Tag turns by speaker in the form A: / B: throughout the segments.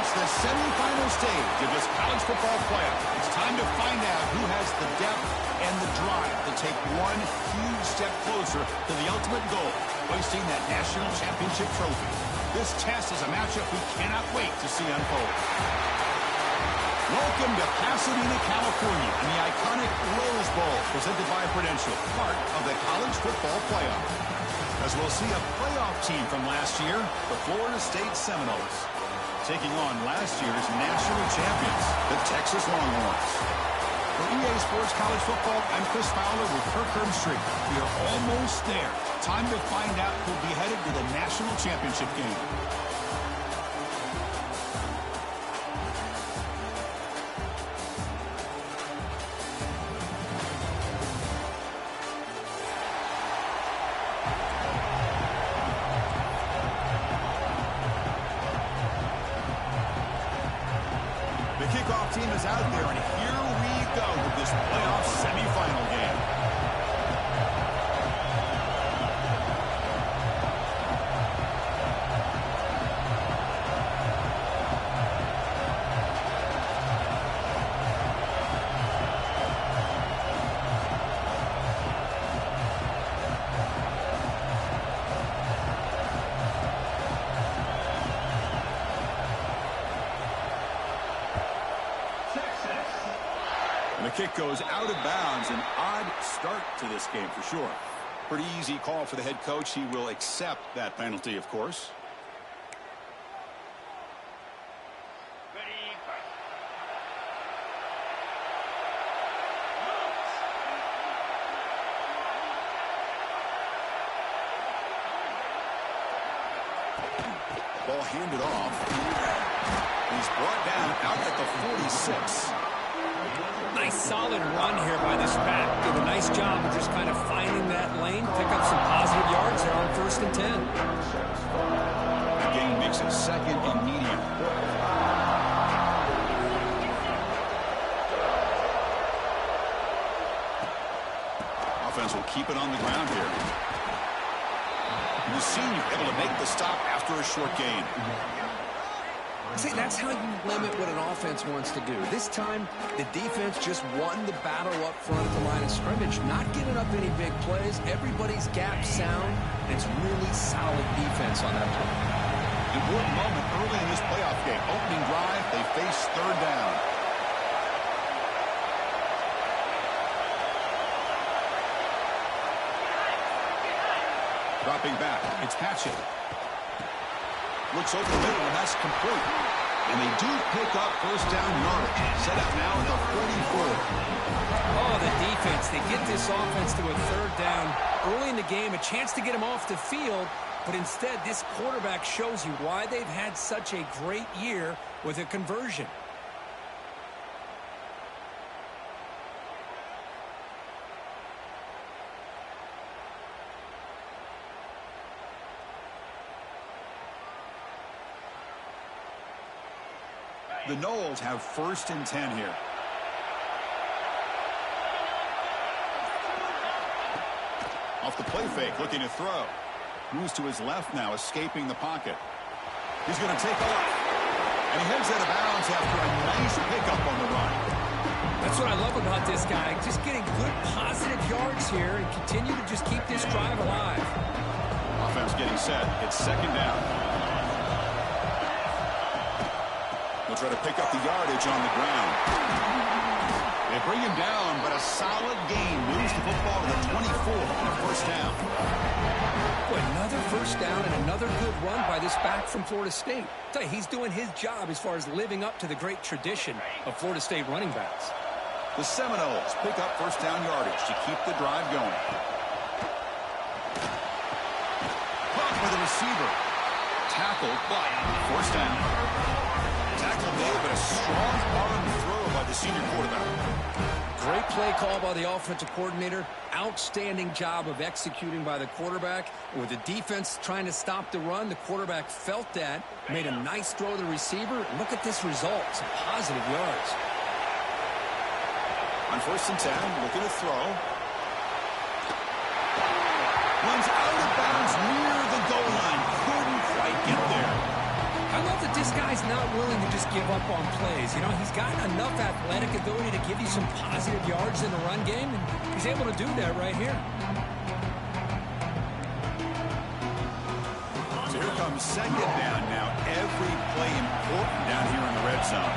A: It's the semifinal stage of this college football playoff. It's time to find out who has the depth and the drive to take one huge step closer to the ultimate goal, hoisting that national championship trophy. This test is a matchup we cannot wait to see unfold. Welcome to Pasadena, California, and the iconic Rose Bowl, presented by Prudential, part of the college football playoff. As we'll see a playoff team from last year, the Florida State Seminoles, taking on last year's national champions, the Texas Longhorns. For EA Sports College Football, I'm Chris Fowler with Kirk Herbstreit. We are almost there. Time to find out who'll be headed to the national championship game. Kickoff team is out there, and here we go with this playoff semifinal game. The kick goes out of bounds. An odd start to this game for sure. Pretty easy call for the head coach. He will accept that penalty, of course. Ball handed off. He's brought down out at the 46.
B: Nice solid run here by this back. Did a nice job of just kind of finding that lane, pick up some positive yards there on 1st and 10.
A: The gain makes it 2nd and medium. Offense will keep it on the ground here. And the senior able to make the stop after a short gain.
B: See, that's how you limit what an offense wants to do. This time, the defense just won the battle up front at the line of scrimmage, not giving up any big plays. Everybody's gap sound, and it's really solid defense on that play.
A: Important moment early in this playoff game. Opening drive, they face 3rd down. Dropping back, it's Patchett. Looks over the middle, and that's complete. And they do pick up 1st down yardage. Set up now at the 44.
B: Oh, the defense. They get this offense to a 3rd down early in the game, a chance to get him off the field. But instead, this quarterback shows you why they've had such a great year with a conversion.
A: The Noles have 1st and 10 here. Off the play fake, looking to throw. Moves to his left now, escaping the pocket. He's going to take off. And he heads out of bounds after a nice pickup on the run.
B: That's what I love about this guy. Just getting good positive yards here and continue to just keep this drive alive.
A: Offense getting set. It's 2nd down. They'll try to pick up the yardage on the ground. They bring him down, but a solid gain moves the football to the 24 and a 1st down.
B: Boy, another 1st down and another good run by this back from Florida State. I tell you, he's doing his job as far as living up to the great tradition of Florida State running backs.
A: The Seminoles pick up 1st down yardage to keep the drive going. Caught by the receiver. Tackled, but 1st down. Tackle made, but a strong arm throw by the senior quarterback.
B: Great play call by the offensive coordinator. Outstanding job of executing by the quarterback. With the defense trying to stop the run, the quarterback felt that, made a nice throw to the receiver. Look at this result. Some positive yards.
A: On 1st and 10, looking to throw. Runs out of bounds near the goal line. Couldn't quite get there.
B: I love that this This guy's not willing to just give up on plays. You know, he's got enough athletic ability to give you some positive yards in the run game, and he's able to do that right here.
A: So here comes second down now. Every play important down here in the red zone.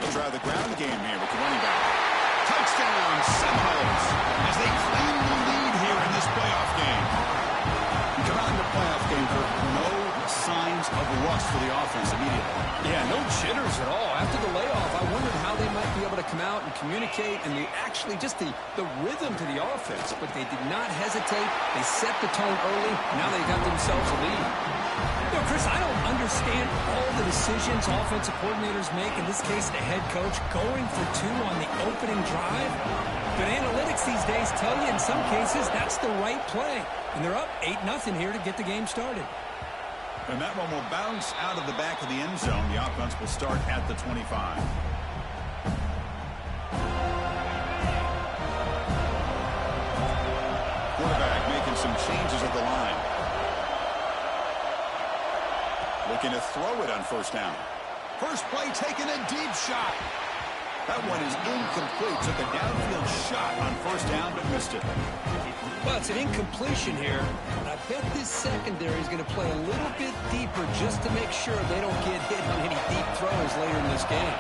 A: They'll try the ground game here with the running back. Touchdown, Seminoles, as they claim the lead here in this playoff game. You come out in the playoff game for no signs of rust for the offense immediately.
B: Yeah, no jitters at all. After the layoff, I wondered how they might be able to come out and communicate and just the rhythm to the offense. But they did not hesitate. They set the tone early. Now they got themselves a lead. You know, Chris, I don't understand all the decisions offensive coordinators make, in this case the head coach, going for two on the opening drive. But analytics these days tell you in some cases that's the right play. And they're up 8-0 here to get the game started.
A: And that one will bounce out of the back of the end zone. The offense will start at the 25. Quarterback making some changes at the line. Looking to throw it on first down. First play, taking a deep shot. That one is incomplete. Took a downfield shot on first down, but missed it.
B: Well, it's an incompletion here. I bet this secondary is going to play a little bit deeper just to make sure they don't get hit on any deep throws later in this game.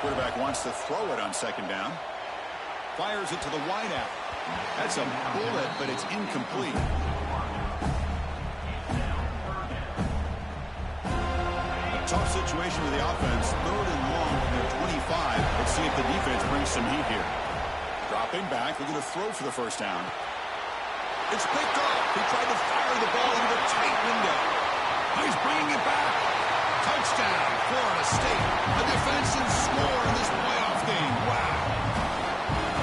A: Quarterback wants to throw it on second down. Fires it to the wideout. That's a bullet, but it's incomplete. A tough situation with the offense. 3rd and long from their 25. Let's see if the defense brings some heat here. Dropping back, looking to throw for the first down. It's picked off. He tried to fire the ball into a tight window. He's bringing it back. Touchdown, Florida State. A defensive score in this playoff game. Wow.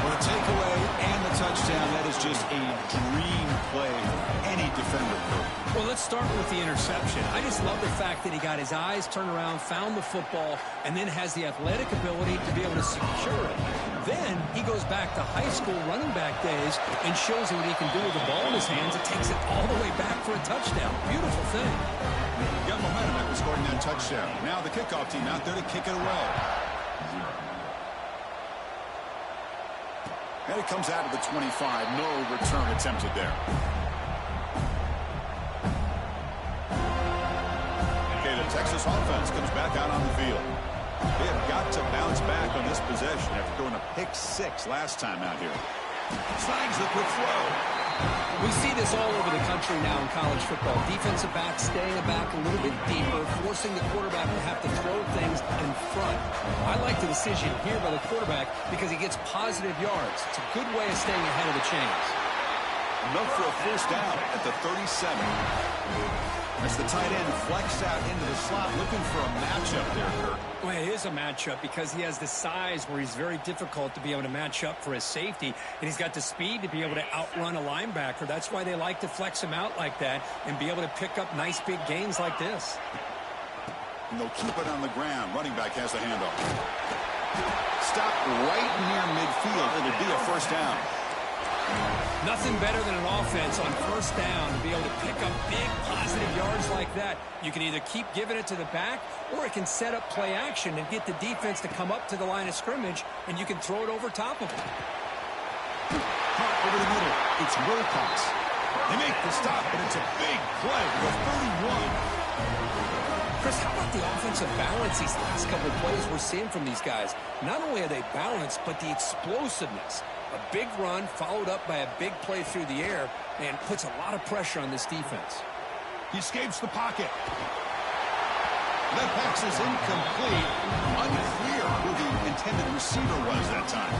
A: Well, the takeaway and the touchdown, that is just a dream play for any defender could.
B: Well, let's start with the interception. I just love the fact that he got his eyes turned around, found the football, and then has the athletic ability to be able to secure it. Then he goes back to high school running back days and shows you what he can do with the ball in his hands. It takes it all the way back for a touchdown. Beautiful thing.
A: Got momentum after scoring that touchdown. Now the kickoff team out there to kick it away. And it comes out of the 25. No return attempted there. Okay, the Texas offense comes back out on the field. They have got to bounce back on this possession after throwing a pick 6 last time out here. Slides the quick throw.
B: We see this all over the country now in college football. Defensive backs staying back a little bit deeper, forcing the quarterback to have to throw things in front. I like the decision here by the quarterback because he gets positive yards. It's a good way of staying ahead of the chains.
A: Enough for a first down at the 37. As the tight end flex out into the slot, looking for a matchup there, Kirk.
B: Well, it is a matchup because he has the size where he's very difficult to be able to match up for his safety, and he's got the speed to be able to outrun a linebacker. That's why they like to flex him out like that and be able to pick up nice big gains like this.
A: And they'll keep it on the ground. Running back has the handoff. Stop right near midfield. It'll be a first down.
B: Nothing better than an offense on first down to be able to pick up big positive yards like that. You can either keep giving it to the back, or it can set up play action and get the defense to come up to the line of scrimmage, and you can throw it over top of them.
A: Over the middle, it's Wilcox. They make the stop, but it's a big play for the 31.
B: Chris, how about the offensive balance these last couple of plays we're seeing from these guys? Not only are they balanced, but the explosiveness. A big run followed up by a big play through the air and puts a lot of pressure on this defense.
A: He escapes the pocket. That pass is incomplete. Unclear who the intended receiver was that time.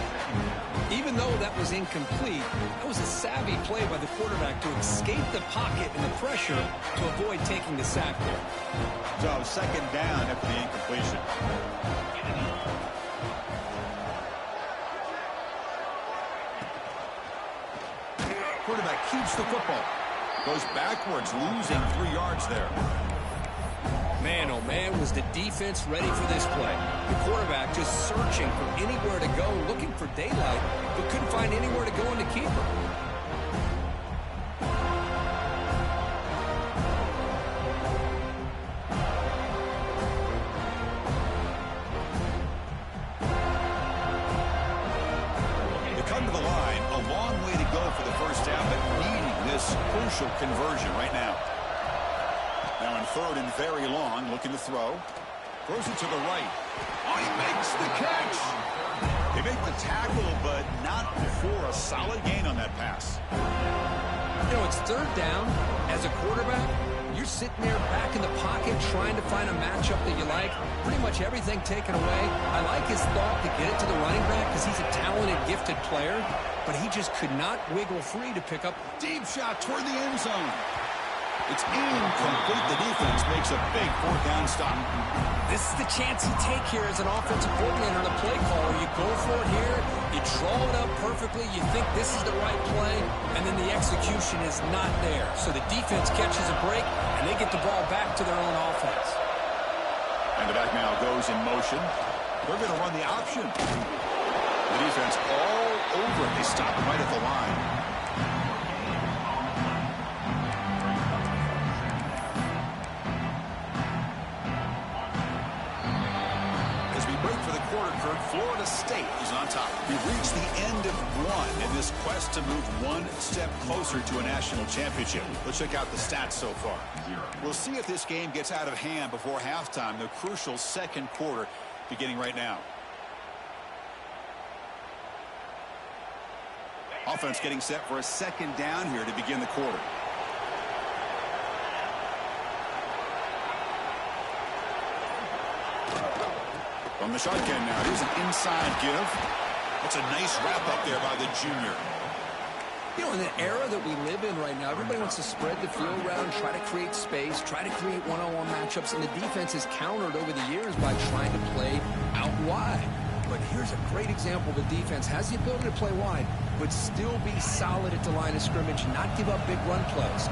B: Even though that was incomplete, that was a savvy play by the quarterback to escape the pocket and the pressure to avoid taking the sack there.
A: So second down after the incompletion. Quarterback keeps the football. Goes backwards, losing 3 yards there.
B: Man, oh man, was the defense ready for this play. The quarterback just searching for anywhere to go, looking for daylight, find anywhere to go in the keeper.
A: To the line, a long way to go for the first down, but needing this crucial conversion right now. Now in third and very long, looking to throw. Throws it to the right. Oh, he makes the catch. They make the tackle, but not for a solid gain on that pass.
B: You know, it's third down. As a quarterback, you're sitting there back in the pocket trying to find a matchup that you like. Pretty much everything taken away. I like his thought to get it to the running back because he's a talented, gifted player, but he just could not wiggle free to pick up.
A: Deep shot toward the end zone. It's incomplete. The defense makes a big fourth down stop.
B: This is the chance you take here as an offensive coordinator and a play caller. You go for it here. You draw it up perfectly. You think this is the right play, and then the execution is not there. So the defense catches a break, and they get the ball back to their own offense.
A: And the back now goes in motion. They're going to run the option. The defense all over it. They stop it right at the line. Florida State is on top. We've reached the end of one in this quest to move one step closer to a national championship. Let's check out the stats so far. We'll see if this game gets out of hand before halftime, the crucial second quarter beginning right now. Offense getting set for a second down here to begin the quarter. From the shotgun now, here's an inside give. That's a nice wrap up there by the junior.
B: You know, in the era that we live in right now, everybody wants to spread the field around, try to create space, try to create one-on-one matchups, and the defense has countered over the years by trying to play out wide. But here's a great example. The defense has the ability to play wide, but still be solid at the line of scrimmage, not give up big run plays.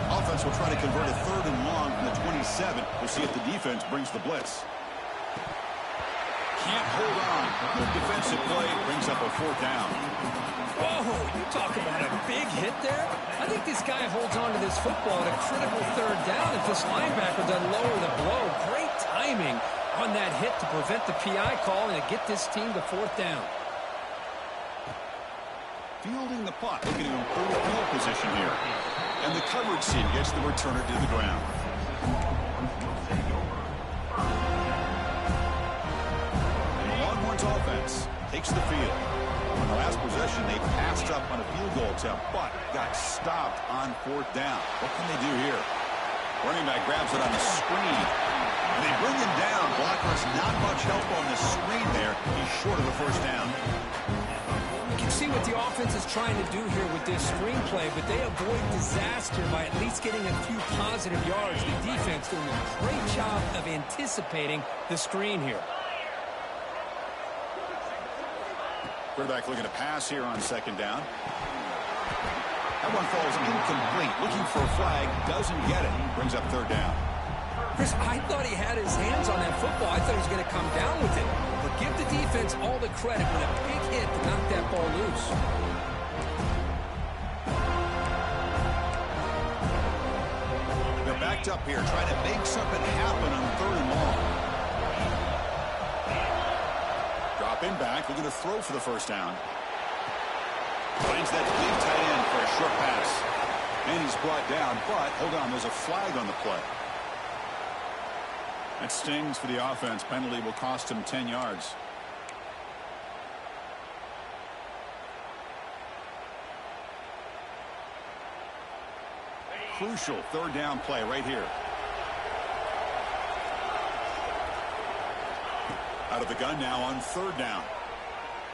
A: Offense will try to convert a third and long from the 27. We'll see if the defense brings the blitz. Can't hold on. Good defensive play brings up a fourth down.
B: Whoa, you talk about a big hit there. I think this guy holds on to this football at a critical third down if this linebacker doesn't lower the blow. Great timing on that hit to prevent the PI call and to get this team to fourth down.
A: Fielding the punt, looking to improve field position here. And the coverage team gets the returner to the ground. Offense takes the field. On the last possession, they passed up on a field goal attempt, but got stopped on fourth down. What can they do here? Running back grabs it on the screen, and they bring him down. Blockers not much help on the screen there. He's short of the first down.
B: You can see what the offense is trying to do here with this screenplay, but they avoid disaster by at least getting a few positive yards. The defense doing a great job of anticipating the screen here.
A: Quarterback looking to pass here on second down. That one falls incomplete. Looking for a flag. Doesn't get it. Brings up third down.
B: Chris, I thought he had his hands on that football. I thought he was going to come down with it. But give the defense all the credit with a big hit to knock that ball loose.
A: They're backed up here, trying to make something happen on third and long. In back, looking to throw for the first down. Finds that big tight end for a short pass. And he's brought down, but hold on, there's a flag on the play. That stings for the offense. Penalty will cost him 10 yards. Crucial third down play right here. Out of the gun now on third down.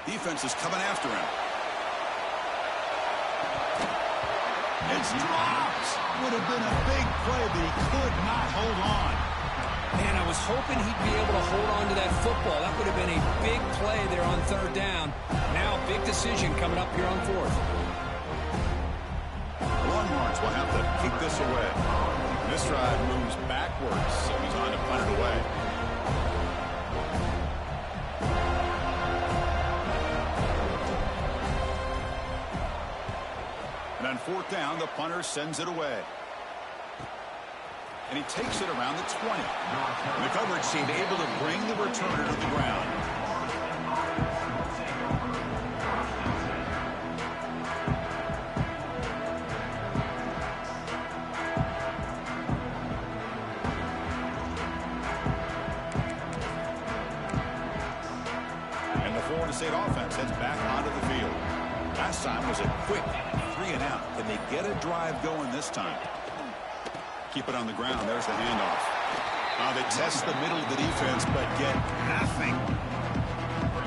A: Defense is coming after him. It's dropped. Would have been a big play, but he could not hold on.
B: Man, I was hoping he'd be able to hold on to that football. That would have been a big play there on third down. Now, big decision coming up here on fourth.
A: The Longhorns will have to kick this away. This drive moves backwards, so he's on to punt it away. On fourth down, the punter sends it away. And he takes it around the 20. The coverage team able to bring the returner to the ground. And the Florida State offense heads back onto the field. Last time was a quick 3-and-out. Can they get a drive going this time? Keep it on the ground. There's the handoff. They test the middle of the defense, but get nothing.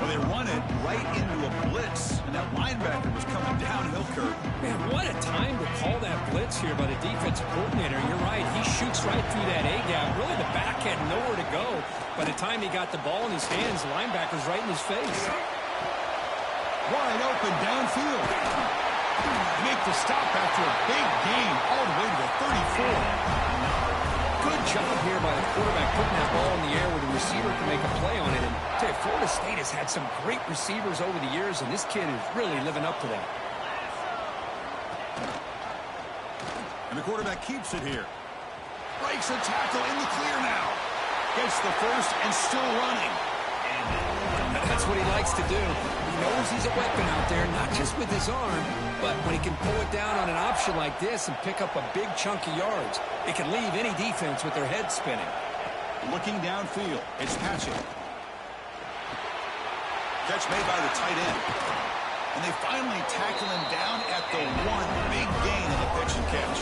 A: Well, they run it right into a blitz, and that linebacker was coming downhill, Kurt.
B: Man, what a time to call that blitz here by the defensive coordinator. You're right. He shoots right through that A-gap. Really, the back had nowhere to go. By the time he got the ball in his hands, the linebacker's right in his face.
A: Wide open downfield. Make the stop after a big gain all the way to the 34.
B: Good job here by the quarterback putting that ball in the air where the receiver can make a play on it. And I tell you, Florida State has had some great receivers over the years, and this kid is really living up to that.
A: And the quarterback keeps it here. Breaks a tackle in the clear now. Gets the first and still running.
B: That's what he likes to do. He knows he's a weapon out there, not just with his arm, but when he can pull it down on an option like this and pick up a big chunk of yards, it can leave any defense with their head spinning.
A: Looking downfield, it's Patchett. Catch made by the tight end. And they finally tackle him down at the one. Big gain in the pitch and catch.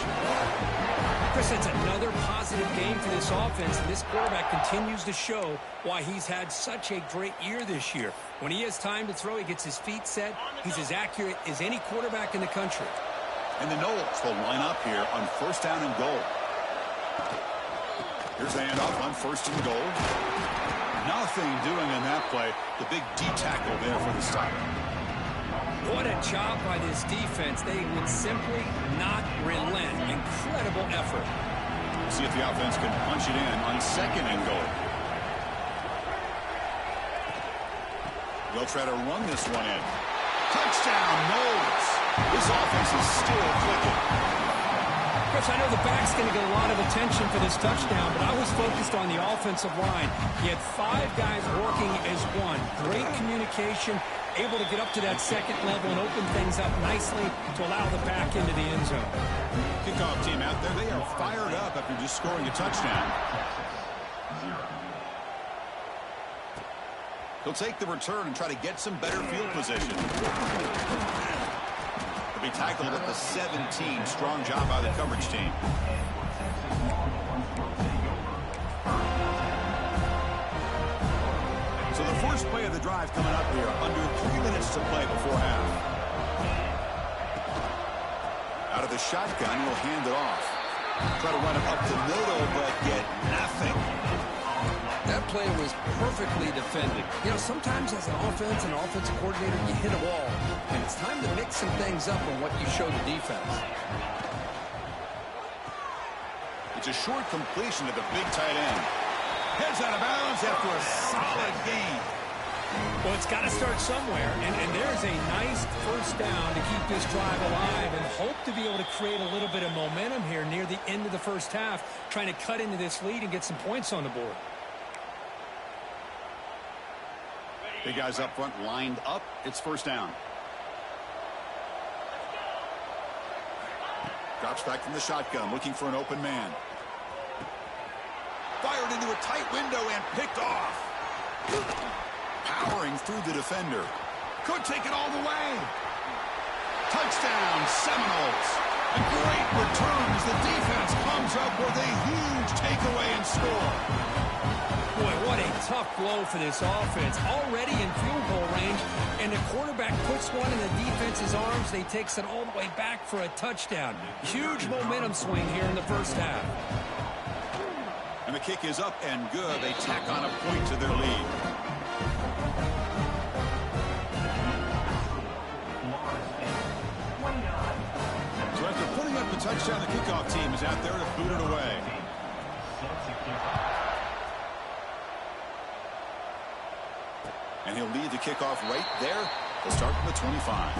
B: Chris, that's another positive game for this offense, and this quarterback continues to show why he's had such a great year this year. When he has time to throw, he gets his feet set. He's as accurate as any quarterback in the country.
A: And the Noles will line up here on first down and goal. Here's the handoff on first and goal. Nothing doing in that play. The big D tackle there for the stop.
B: What a job by this defense. They would simply not relent. Incredible effort.
A: We'll see if the offense can punch it in on second and goal. They'll try to run this one in. Touchdown, Noles. This offense is still clicking.
B: Chris, I know the back's going to get a lot of attention for this touchdown, but I was focused on the offensive line. He had 5 guys working as one. Great communication, able to get up to that second level and open things up nicely to allow the back into the end zone.
A: Kickoff team out there, they are fired up after just scoring a touchdown. He'll take the return and try to get some better field position. He'll be tackled at the 17. Strong job by the coverage team. So the first play of the drive coming up here. Under 3 minutes to play before half. Out of the shotgun, he'll hand it off. Try to run it up the middle, but get nothing.
B: That play was perfectly defended. You know, sometimes as an offense and offensive coordinator, you hit a wall, and it's time to mix some things up on what you show the defense.
A: It's a short completion to the big tight end. Heads out of bounds after a solid gain.
B: Well, it's got to start somewhere, and there's a nice first down to keep this drive alive and hope to be able to create a little bit of momentum here near the end of the first half, trying to cut into this lead and get some points on the board.
A: Big guys up front lined up. It's first down. Drops back from the shotgun, looking for an open man. Fired into a tight window and picked off. Powering through the defender. Could take it all the way. Touchdown, Seminoles. A great return as the defense comes up with a huge takeaway and score.
B: Boy, what a tough blow for this offense. Already in field goal range, and the quarterback puts one in the defense's arms. They takes it all the way back for a touchdown. Huge momentum swing here in the first half.
A: And the kick is up and good. They tack on a point to their lead. So after putting up the touchdown, the kickoff team is out there to boot it away. And he'll lead the kickoff right there. They'll start from the 25.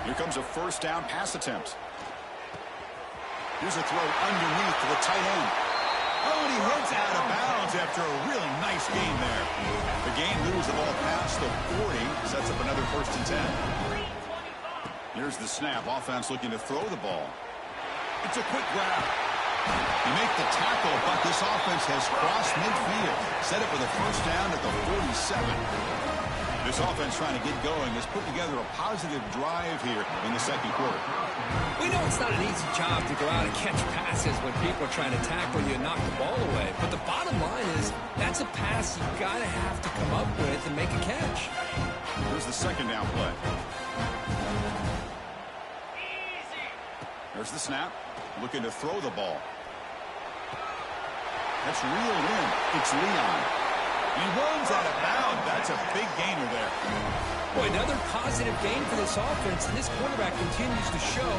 A: Here comes a first down pass attempt. Here's a throw underneath to the tight end. Oh, and he heads out of bounds after a really nice game there. The game moves the ball past the 40, sets up another 1st and 10. Here's the snap. Offense looking to throw the ball. It's a quick grab. You make the tackle, but this offense has crossed midfield. Set up for the first down at the 47. This offense trying to get going has put together a positive drive here in the 2nd quarter.
B: We know it's not an easy job to go out and catch passes when people are trying to tackle you and knock the ball away. But the bottom line is that's a pass you got to have to come up with and make a catch.
A: Here's the 2nd down play. There's the snap. Looking to throw the ball. That's reeled in. It's Leon. He runs out of bounds. That's a big gainer there.
B: Boy, another positive gain for this offense, and this quarterback continues to show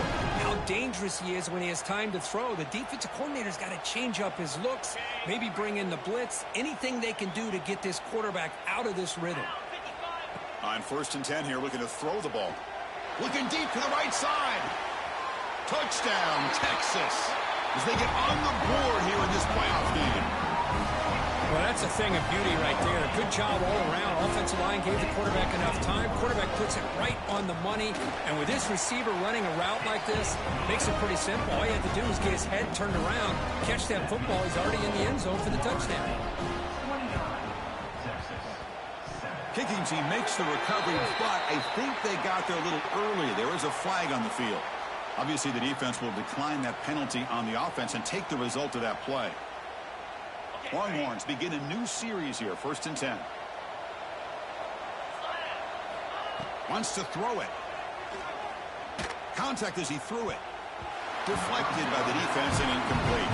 B: how dangerous he is when he has time to throw. The defensive coordinator's got to change up his looks, maybe bring in the blitz, anything they can do to get this quarterback out of this rhythm.
A: On 1st and 10 here, looking to throw the ball. Looking deep to the right side. Touchdown, Texas, as they get on the board here in this playoff game.
B: Well, that's a thing of beauty right there. Good job all around. Offensive line gave the quarterback enough time. Quarterback puts it right on the money. And with this receiver running a route like this, makes it pretty simple. All you have to do is get his head turned around, catch that football. He's already in the end zone for the touchdown.
A: Kicking team makes the recovery, but I think they got there a little early. There is a flag on the field. Obviously, the defense will decline that penalty on the offense and take the result of that play. Longhorns begin a new series here, 1st and 10. Wants to throw it. Contact as he threw it. Deflected by the defense and incomplete.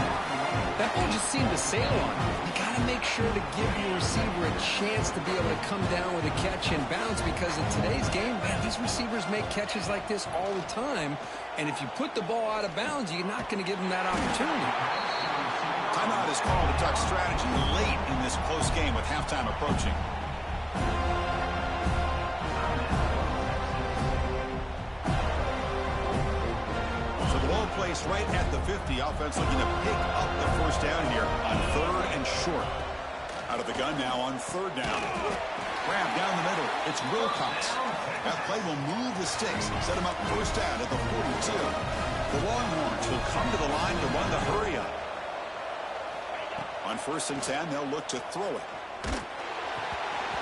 B: That ball just seemed to sail on. You got to make sure to give your receiver a chance to be able to come down with a catch and bounce, because in today's game, man, these receivers make catches like this all the time. And if you put the ball out of bounds, you're not going to give them that opportunity.
A: Timeout is called to Duck strategy late in this close game with halftime approaching. So the ball placed right at the 50. Offense looking to pick up the first down here on 3rd and short. Out of the gun now on 3rd down. Grab down the middle. It's Wilcox. That play will move the sticks. Set him up first down at the 42. The Longhorns will come to the line to run the hurry up. On 1st and 10, they'll look to throw it.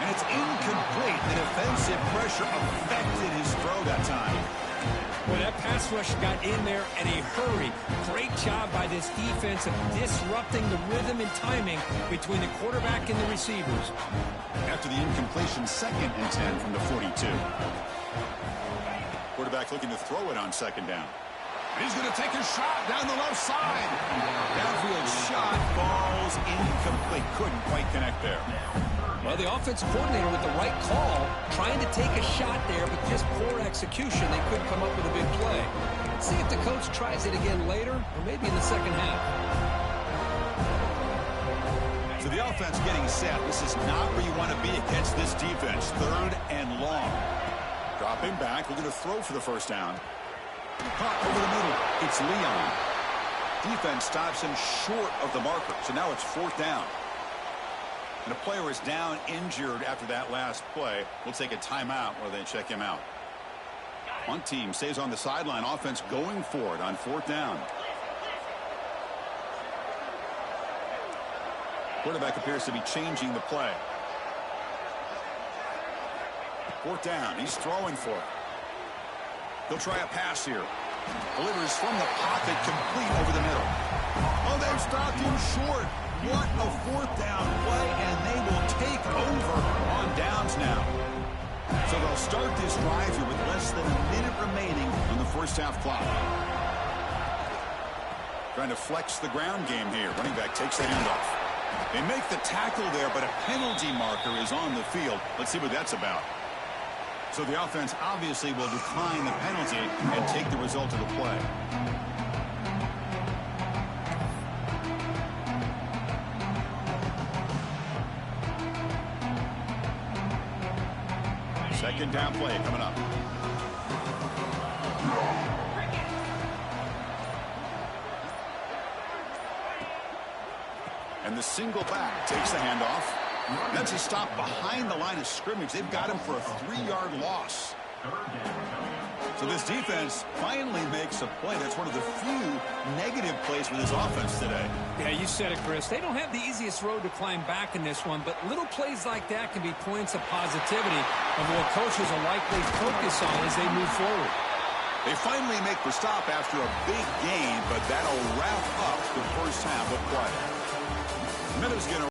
A: And it's incomplete. The defensive pressure affected his throw that time.
B: Well, that pass rush got in there in a hurry. Great job by this defense of disrupting the rhythm and timing between the quarterback and the receivers.
A: After the incompletion, 2nd and 10 from the 42. Quarterback looking to throw it on 2nd down. He's going to take a shot down the left side. Downfield shot falls incomplete. Couldn't quite connect there.
B: Well, the offensive coordinator with the right call, trying to take a shot there, but just poor execution. They couldn't come up with a big play. Let's see if the coach tries it again later, or maybe in the 2nd half.
A: So the offense getting set. This is not where you want to be against this defense. 3rd and long. Dropping back, looking to throw for the first down. Caught over the middle. It's Leon. Defense stops him short of the marker. So now it's 4th down. And a player is down injured after that last play. We'll take a timeout while they check him out. One team stays on the sideline. Offense going for it on 4th down. Quarterback appears to be changing the play. 4th down. He's throwing for it. He'll try a pass here. Delivers from the pocket, complete over the middle. Oh, they've stopped him short. What a 4th down play, and they will take over on downs now. So they'll start this drive here with less than a minute remaining on the first half clock. Trying to flex the ground game here. Running back takes the handoff. They make the tackle there, but a penalty marker is on the field. Let's see what that's about. So the offense obviously will decline the penalty and take the result of the play. Second down play coming up. a single back. Takes the handoff. That's a stop behind the line of scrimmage. They've got him for a 3-yard loss. So this defense finally makes a play. That's one of the few negative plays with this offense today.
B: Yeah, you said it, Chris. They don't have the easiest road to climb back in this one, but little plays like that can be points of positivity of what coaches will likely focus on as they move forward.
A: They finally make the stop after a big gain, but that'll wrap up the first half of play. Minutes going to